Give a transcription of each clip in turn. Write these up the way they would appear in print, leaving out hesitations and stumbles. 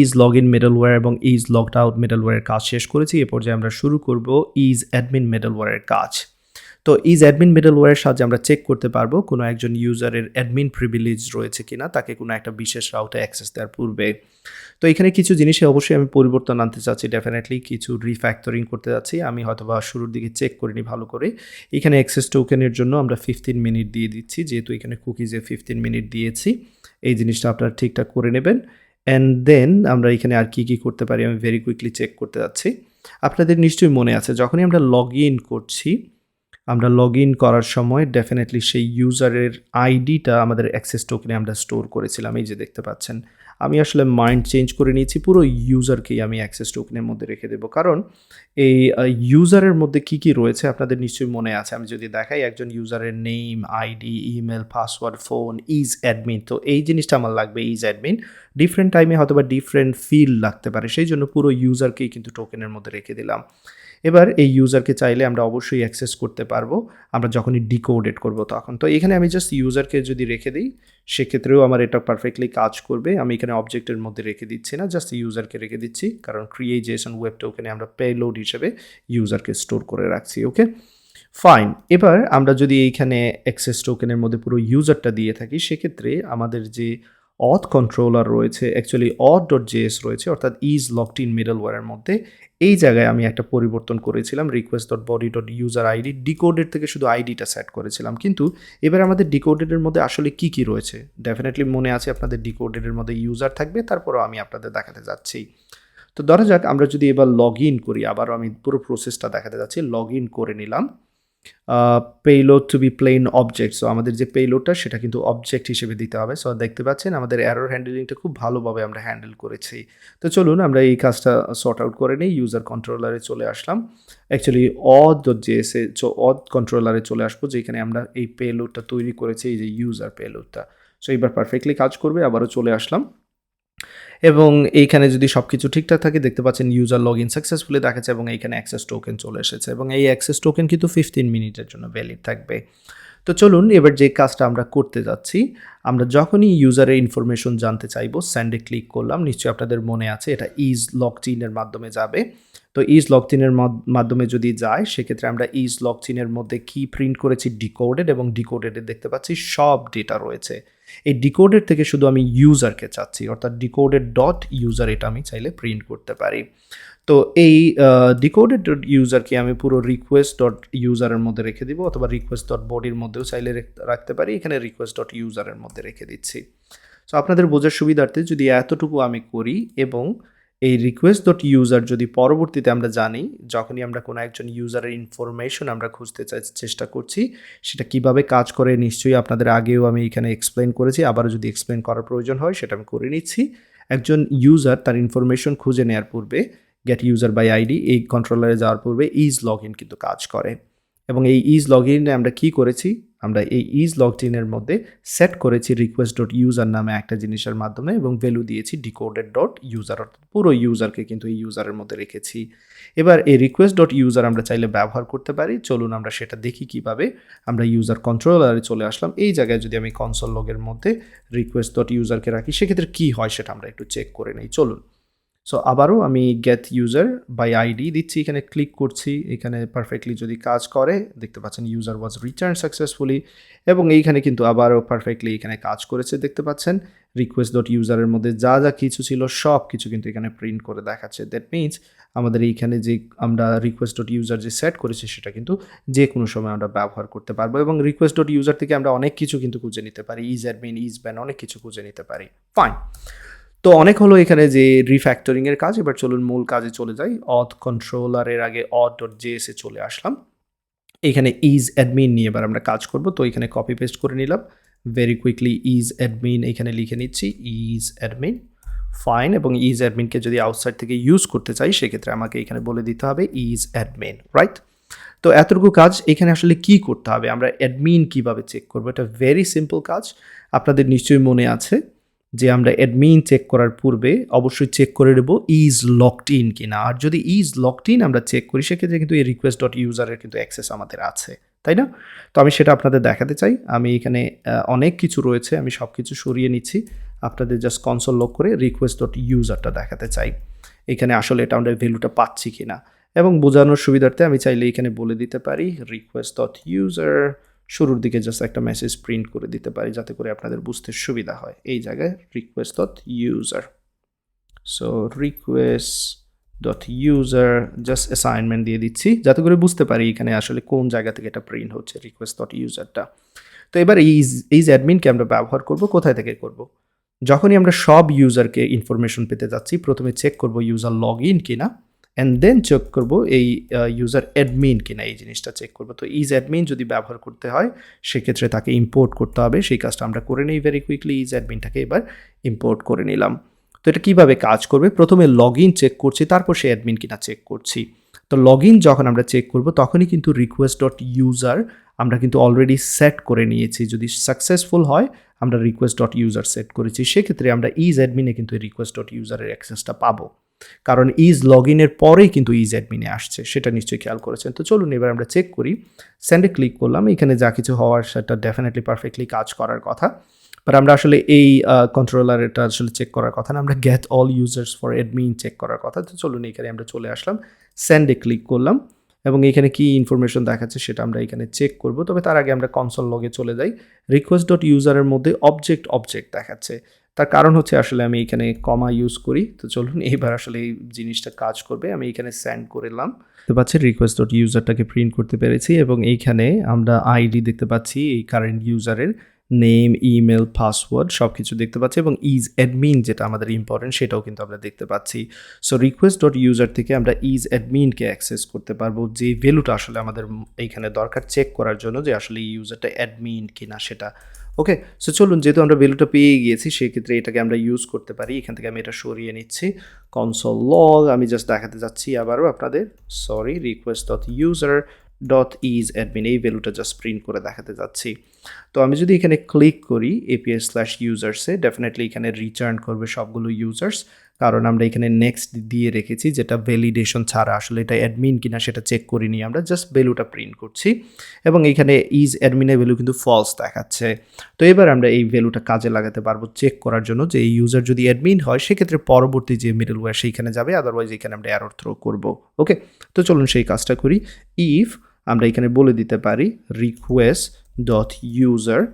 Is log in middleware এবং is logged out মিডলওয়্যারের কাজ শেষ করেছি। এ পর্যায়ে আমরা শুরু করব ইজ অ্যাডমিন মিডলওয়্যারের কাজ। তো ইজ অ্যাডমিন মিডলওয়্যারের সাহায্যে আমরা চেক করতে পারবো কোনো একজন ইউজারের অ্যাডমিন প্রিভিলেজ রয়েছে কিনা, তাকে কোনো একটা বিশেষ রাউটে অ্যাক্সেস দেওয়ার পূর্বে। তো এখানে কিছু জিনিসে অবশ্যই আমি পরিবর্তন আনতে চাচ্ছি, ডেফিনেটলি কিছু রিফ্যাক্টরিং করতে যাচ্ছি। আমি হয়তোবা শুরুর দিকে চেক করিনি ভালো করে। এখানে অ্যাক্সেস টোকেনের জন্য আমরা 15 মিনিট দিয়ে দিচ্ছি, যেহেতু এখানে কুকিজে 15 মিনিট দিয়েছি। এই জিনিসটা আপনারা ঠিকঠাক করে নেবেন। অ্যান্ড দেন আমরা এখানে আর কি করতে পারি আমি ভেরি কুইকলি চেক করতে যাচ্ছি। আপনাদের নিশ্চয়ই মনে আছে, যখনই আমরা লগ ইন করছি, আমরা লগ ইন করার সময় ডেফিনেটলি সেই ইউজারের আইডিটা আমাদের অ্যাক্সেস টোকেনে আমরা স্টোর করেছিলাম। এই যে দেখতে পাচ্ছেন, আমি আসলে মাইন্ড চেঞ্জ করে নিয়েছি, পুরো ইউজারকেই আমি অ্যাক্সেস টোকেনের মধ্যে রেখে দেবো। কারণ এই ইউজারের মধ্যে কি রয়েছে আপনাদের নিশ্চয়ই মনে আছে। আমি যদি দেখাই একজন ইউজারের name, ID, email, password, phone, is admin. তো এই জিনিসটা আমার লাগবে ইজ অ্যাডমিন। ডিফারেন্ট টাইমে হয়তো বা ডিফারেন্ট ফিল্ড লাগতে পারে, সেই জন্য পুরো ইউজারকেই কিন্তু টোকেনের মধ্যে রেখে দিলাম। এবার এই ইউজারকে চাইলে আমরা অবশ্যই অ্যাক্সেস করতে পারবো আমরা যখনই ডিকোডেড করব তখন। তো এখানে আমি জাস্ট ইউজারকে যদি রেখে দিই, সেক্ষেত্রেও আমার এটা পারফেক্টলি কাজ করবে। আমি এখানে অবজেক্টের মধ্যে রেখে দিচ্ছি না, জাস্ট ইউজারকে রেখে দিচ্ছি, কারণ ক্রিয়েট.json ওয়েব টোকেনে আমরা পেলোড হিসেবে ইউজারকে স্টোর করে রাখছি। ওকে, ফাইন। এবার আমরা যদি এইখানে অ্যাক্সেস টোকেনের মধ্যে পুরো ইউজারটা দিয়ে থাকি, সেক্ষেত্রে আমাদের যে অথ কন্ট্রোলার রয়েছে, অ্যাকচুয়ালি auth.js রয়েছে, অর্থাৎ ইজ লগড ইন মিডলওয়্যারের মধ্যে, এই জায়গায় আমি একটা পরিবর্তন করেছিলাম। request.body.user id ডিকোডেড থেকে শুধু আইডিটা সেট করেছিলাম, কিন্তু এবার আমাদের ডিকোডেডের মধ্যে আসলে কি রয়েছে ডেফিনেটলি মনে আছে আপনাদের। ডিকোডেডের মধ্যে ইউজার থাকবে, তারপরও আমি আপনাদের দেখাতে যাচ্ছি। তো ধরা যাক আমরা যদি এবার লগ ইন করি, আবারও আমি পুরো প্রসেসটা দেখাতে যাচ্ছি। লগ ইন করে নিলাম। Payload to be plain object. So আমাদের যে পেলোডটা সেটা কিন্তু অবজেক্ট হিসেবে দিতে হবে। সো দেখতে পাচ্ছেন আমাদের এরর হ্যান্ডেলিংটা খুব ভালোভাবে আমরা হ্যান্ডেল করেছি। তো চলুন আমরা এই কাজটা সর্ট আউট করে নিই। ইউজার কন্ট্রোলারে চলে আসলাম, অ্যাকচুয়ালি auth.js এ auth কন্ট্রোলারে চলে আসবো, যেখানে আমরা এই পেলোডটা তৈরি করেছি, এই যে ইউজার পেলোডটা। সো এবার পারফেক্টলি কাজ করবে। আবারও চলে আসলাম এবং এইখানে যদি সব কিছু ঠিকঠাক থাকে, দেখতে পাচ্ছেন ইউজার লগ ইন সাকসেসফুলি দেখাচ্ছে এবং এইখানে অ্যাক্সেস টোকেন চলে এসেছে এবং এই অ্যাক্সেস টোকেন কিন্তু 15 মিনিটের জন্য ভ্যালিড থাকবে। তো চলুন এবার যে কাজটা আমরা করতে যাচ্ছি, আমরা যখনই ইউজারের ইনফরমেশন জানতে চাইবো, স্যান্ডে ক্লিক করলাম। নিশ্চয়ই আপনাদের মনে আছে এটা ইজ লগড ইনের মাধ্যমে যাবে। তো ইজ লগড ইনের মাধ্যমে যদি যায়, সেক্ষেত্রে আমরা ইজ লগড ইনের মধ্যে কি প্রিন্ট করেছি, ডিকোডেড, এবং ডিকোডেডে দেখতে পাচ্ছি সব ডেটা রয়েছে। এই ডিকোডেড থেকে শুধু আমি ইউজারকে চাচ্ছি, অর্থাৎ ডিকোডেড ডট ইউজার, এটা আমি চাইলে প্রিন্ট করতে পারি। তো এই ডিকোডেড ডট ইউজারকে আমি পুরো রিকোয়েস্ট ডট ইউজারের মধ্যে রেখে দিব, অথবা রিকোয়েস্ট ডট বডির মধ্যেও চাইলে রাখতে পারি। এখানে রিকোয়েস্ট ডট ইউজারের মধ্যে রেখে দিচ্ছি। সো আপনাদের বোঝার সুবিধার্থে যদি এতটুকু আমি করি, এবং এই রিকোয়েস্ট ডট ইউজার যদি পরবর্তীতে আমরা জানি, যখনই আমরা কোনো একজন ইউজারের ইনফরমেশন আমরা খুঁজতে চেষ্টা করছি, সেটা কিভাবে কাজ করে নিশ্চয়ই আপনাদের আগেও আমি এখানে এক্সপ্লেন করেছি। আবারও যদি এক্সপ্লেন করার প্রয়োজন হয়, সেটা আমি করে নিচ্ছি। একজন ইউজার তার ইনফরমেশন খুঁজে নেওয়ার পূর্বে, গেট ইউজার বাই আইডি এই কন্ট্রোলারে যাওয়ার পূর্বে ইজ লগ ইন কিন্তু কাজ করে। এবং এই ইজ লগ ইনে আমরা কী করেছি, আমরা এই ইজ লগড ইনের মধ্যে সেট করেছি রিকোয়েস্ট ডট ইউজার নামে একটা জিনিসের মাধ্যমে, এবং ভ্যালু দিয়েছি ডিকোডেড ডট ইউজার, অর্থাৎ পুরো ইউজারকে কিন্তু এই ইউজারের মধ্যে রেখেছি। এবার এই রিকোয়েস্ট ডট ইউজার আমরা চাইলে ব্যবহার করতে পারি। চলুন আমরা সেটা দেখি কিভাবে। আমরা ইউজার কন্ট্রোলারে চলে আসলাম। এই জায়গায় যদি আমি কনসোল লগের মধ্যে রিকোয়েস্ট ডট ইউজারকে রাখি, সেক্ষেত্রে কী হয় সেটা আমরা একটু চেক করে নিই। চলুন। সো আবারও আমি গেট ইউজার বাই আইডি দিচ্ছি, এখানে ক্লিক করছি। এখানে পারফেক্টলি যদি কাজ করে, দেখতে পাচ্ছেন ইউজার ওয়াজ রিটার্ন সাকসেসফুলি, এবং এইখানে কিন্তু আবারও পারফেক্টলি এখানে কাজ করেছে। দেখতে পাচ্ছেন রিকোয়েস্ট ডট ইউজারের মধ্যে যা কিছু ছিল সব কিছু কিন্তু এখানে প্রিন্ট করে দেখাচ্ছে। দ্যাট মিনস আমাদের এইখানে যে আমরা রিকোয়েস্ট ডট ইউজার যে সেট করেছি, সেটা কিন্তু যে কোনো সময় আমরা ব্যবহার করতে পারবো, এবং রিকোয়েস্ট ডট ইউজার থেকে আমরা অনেক কিছু কিন্তু খুঁজে নিতে পারি, ইজ অ্যাডমিন, ইজ ব্যান, অনেক কিছু খুঁজে নিতে পারি। ফাইন। তো অনেক হলো এখানে যে রিফ্যাক্টরিংয়ের কাজ। এবার চলুন মূল কাজে চলে যাই। অথ কন্ট্রোলারের আগে auth.js এ চলে আসলাম। এখানে ইজ অ্যাডমিন নিয়ে এবার আমরা কাজ করব। তো এখানে কপি পেস্ট করে নিলাম ভেরি কুইকলি। ইজ অ্যাডমিন এখানে লিখে নিচ্ছি, ইজ অ্যাডমিন। ফাইন। এবং ইজ অ্যাডমিনকে যদি আউটসাইড থেকে ইউজ করতে চাই, সেক্ষেত্রে আমাকে এখানে বলে দিতে হবে ইজ অ্যাডমিন, রাইট? তো এতটুকু কাজ। এখানে আসলে কি করতে হবে, আমরা অ্যাডমিন কিভাবে চেক করবো, এটা ভেরি সিম্পল কাজ। আপনাদের নিশ্চয়ই মনে আছে যে আমরা অ্যাডমিন চেক করার পূর্বে অবশ্যই চেক করে নেব ইজ লগড ইন কিনা। আর যদি ইজ লগড ইন আমরা চেক করি, সেক্ষেত্রে কিন্তু এই রিকোয়েস্ট ডট ইউজারের কিন্তু অ্যাক্সেস আমাদের আছে, তাই না? তো আমি সেটা আপনাদের দেখাতে চাই। আমি এখানে অনেক কিছু রয়েছে, আমি সব কিছু সরিয়ে নিচ্ছি। আপনাদের জাস্ট কনসোল লক করে রিকোয়েস্ট ডট ইউজারটা দেখাতে চাই এখানে আসলে এটা আমরা ভ্যালুটা পাচ্ছি কিনা এবং বোঝানোর সুবিধার্থে আমি চাইলে এখানে বলে দিতে পারি রিকোয়েস্ট ডট ইউজার শুরুর দিকে জাস্ট একটা মেসেজ প্রিন্ট করে দিতে পারি যাতে করে আপনাদের বুঝতে সুবিধা হয় এই জায়গায় request dot user so request dot user just assignment দিয়ে দিচ্ছি যাতে করে বুঝতে পারি এখানে আসলে কোন জায়গা থেকে এটা প্রিন্ট হচ্ছে রিকোয়েস্ট ডট ইউজারটা তো এবার isAdmin-কে আমরা ব্যবহার করব কোথায় থেকে করব যখনই আমরা সব ইউজারকে ইনফরমেশন পেতে যাচ্ছি প্রথমে চেক করব ইউজার লগ ইন কিনা অ্যান্ড দেন চেক করব এই ইউজার অ্যাডমিন কিনা এই জিনিসটা চেক করব তো isAdmin যদি ব্যবহার করতে হয় সেক্ষেত্রে তাকে ইম্পোর্ট করতে হবে সেই কাজটা আমরা করে নিই ভেরি কুইকলি isAdmin-টাকে এবার ইম্পোর্ট করে নিলাম তো এটা কীভাবে কাজ করবে প্রথমে লগ ইন চেক করছি তারপর সে অ্যাডমিন কিনা চেক করছি তো লগ ইন যখন আমরা চেক করব তখনই কিন্তু রিকোয়েস্ট ডট ইউজার আমরা কিন্তু অলরেডি সেট করে নিয়েছি যদি সাকসেসফুল হয় আমরা রিকোয়েস্ট ডট ইউজার সেট করেছি সেক্ষেত্রে আমরা isAdmin-এ কিন্তু রিকোয়েস্ট ডট ইউজারের অ্যাক্সেসটা পাবো কারণ লগ ইনের পরেই কিন্তু isAdmin-এ আসছে সেটা নিশ্চয়ই খেয়াল করেছেন তো চলুন এবার আমরা চেক করি সেন্ডে ক্লিক করলাম এখানে যা কিছু হওয়ার সেটা ডেফিনেটলি পারফেক্টলি কাজ করার কথা বাট আমরা আসলে এই কন্ট্রোলার এটা আসলে চেক করার কথা না আমরা get all users for admin check করার কথা তো চলুন এখানে আমরা চলে আসলাম সেন্ডে ক্লিক করলাম এবং এখানে কি ইনফরমেশন দেখাচ্ছে সেটা আমরা এখানে চেক করব তবে তার আগে আমরা কনসোল লগে চলে যাই রিকোয়েস্ট ডট ইউজারের মধ্যে অবজেক্ট দেখাচ্ছে তার কারণ হচ্ছে আসলে আমি এখানে কমা ইউজ করি তো চলুন এইবার আসলে এই জিনিসটা কাজ করবে আমি এখানে সেন্ড করলাম দেখতে পাচ্ছি রিকোয়েস্ট ডট ইউজারটাকে প্রিন্ট করতে পেরেছি এবং এইখানে আমরা আইডি দেখতে পাচ্ছি এই কারেন্ট ইউজারের নেম ইমেল পাসওয়ার্ড সব কিছু দেখতে পাচ্ছি এবং isAdmin যেটা আমাদের ইম্পর্টেন্ট সেটাও কিন্তু আমরা দেখতে পাচ্ছি সো রিকোয়েস্ট ডট ইউজার থেকে আমরা isAdmin-কে অ্যাক্সেস করতে পারবো যে ভ্যালুটা আসলে আমাদের এইখানে দরকার চেক করার জন্য যে আসলে এই ইউজারটা অ্যাডমিন কিনা সেটা ওকে সো চলুন যেহেতু আমরা ভ্যালুটা পেয়ে গিয়েছি সেক্ষেত্রে এটাকে আমরা ইউজ করতে পারি এখান থেকে আমি এটা সরিয়ে নিচ্ছি কনসোল লগ আমি জাস্ট দেখাতে যাচ্ছি আবারও আপনাদের sorry request dot user dot isAdmin এই ভ্যালুটা জাস্ট প্রিন্ট করে দেখাতে যাচ্ছি তো আমি যদি এখানে ক্লিক করি API/ইউজার্সে ডেফিনেটলি এখানে রিটার্ন করবে সবগুলো ইউজার্স কারণ আমরা এখানে নেক্সট দিয়ে রেখেছি যেটা ভ্যালিডেশন ছাড়া আসলে এটা অ্যাডমিন কিনা সেটা চেক করিনি আমরা জাস্ট ভ্যালুটা প্রিন্ট করছি এবং এখানে isAdmin-এর ভ্যালু কিন্তু ফলস দেখাচ্ছে তো এবার আমরা এই ভ্যালুটা কাজে লাগাতে পারবো চেক করার জন্য যে এই ইউজার যদি অ্যাডমিন হয় সেক্ষেত্রে পরবর্তী যে মিডলওয়্যার সেইখানে যাবে আদারওয়াইজ এখানে আমরা এরর থ্রো করব ওকে তো চলুন সেই কাজটা করি ইফ আমরা এখানে বলে দিতে পারি request dot user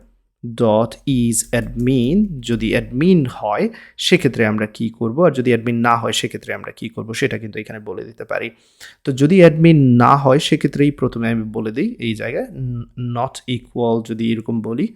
dot isAdmin যদি অ্যাডমিন হয় সেক্ষেত্রে আমরা কি করব আর যদি অ্যাডমিন না হয় সেক্ষেত্রে আমরা কি করব সেটা কিন্তু এখানে বলে দিতে পারি তো যদি অ্যাডমিন না হয় সেক্ষেত্রেই প্রথমে আমি বলে দিই এই জায়গায় নট ইকুয়াল যদি এরকম বলি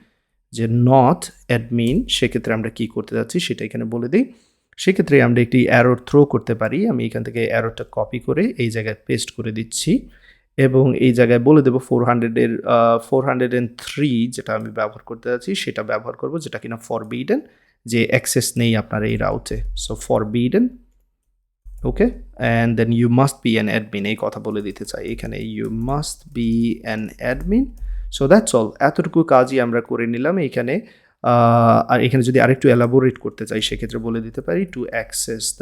যে নট অ্যাডমিন সেক্ষেত্রে আমরা কি করতে যাচ্ছি সেটা এখানে বলে দিই সেক্ষেত্রে আমরা একটি অ্যারো থ্রো করতে পারি আমি এখান থেকে অ্যারোটা কপি করে এই জায়গায় পেস্ট করে দিচ্ছি এবং এই জায়গায় বলে দেবো 403 যেটা আমি ব্যবহার করতে যাচ্ছি সেটা ব্যবহার করব যেটা কিনা ফরবিডেন যে অ্যাক্সেস নেই আপনার এই রাউটে so forbidden okay and then you must be an admin এই কথা বলে দিতে চাই এখানে you must be an admin so that's all এতটুকু কাজই আমরা করে নিলাম এখানে আর এখানে যদি আরেকটু এলাবোরেট করতে চাই সেক্ষেত্রে বলে দিতে পারি টু অ্যাক্সেস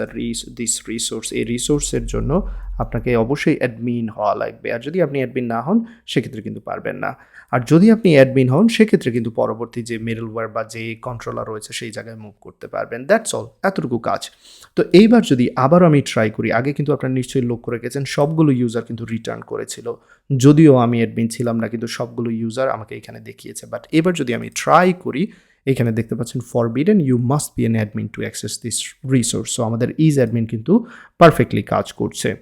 দিস রিসোর্স এই রিসোর্সের জন্য আপনাকে অবশ্যই অ্যাডমিন হওয়া লাগবে আর যদি আপনি অ্যাডমিন না হন সেক্ষেত্রে কিন্তু পারবেন না আর যদি আপনি অ্যাডমিন হন সেক্ষেত্রে কিন্তু পরবর্তী যে মিডলওয়্যার বা যে কন্ট্রোলার রয়েছে সেই জায়গায় মুভ করতে পারবেন দ্যাটস অল এতটুকু কাজ তো এইবার যদি আবারও আমি ট্রাই করি আগে কিন্তু আপনারা নিশ্চয়ই লক্ষ্য রেখেছেন সবগুলো ইউজার কিন্তু রিটার্ন করেছিল যদিও আমি অ্যাডমিন ছিলাম না কিন্তু সবগুলো ইউজার আমাকে এখানে দেখিয়েছে বাট এবার যদি আমি ট্রাই করি এখানে দেখতে পাচ্ছেন forbidden you must be an admin to access this resource so আমাদের isAdmin কিন্তু পারফেক্টলি কাজ করছে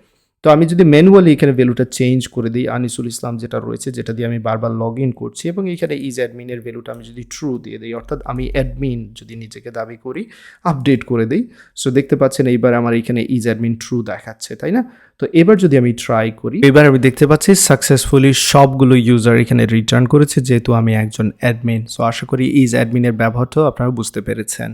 তো আমি যদি ম্যানুয়ালি এখানে ভ্যালুটা চেঞ্জ করে দিই আনিসুল ইসলাম যেটা রয়েছে যেটা দিয়ে আমি বারবার লগ ইন করছি এবং এখানে isAdmin-এর ভ্যালুটা আমি যদি ট্রু দিয়ে দিই অর্থাৎ আমি অ্যাডমিন যদি নিজেকে দাবি করি আপডেট করে দিই সো দেখতে পাচ্ছেন এইবার আমার এখানে isAdmin ট্রু দেখাচ্ছে তাই না তো এবার যদি আমি ট্রাই করি এবার আমি দেখতে পাচ্ছি সাকসেসফুলি সবগুলো ইউজার এখানে রিটার্ন করেছে যেহেতু আমি একজন অ্যাডমিন সো আশা করি isAdmin-এর ব্যবহারটাও আপনারা বুঝতে পেরেছেন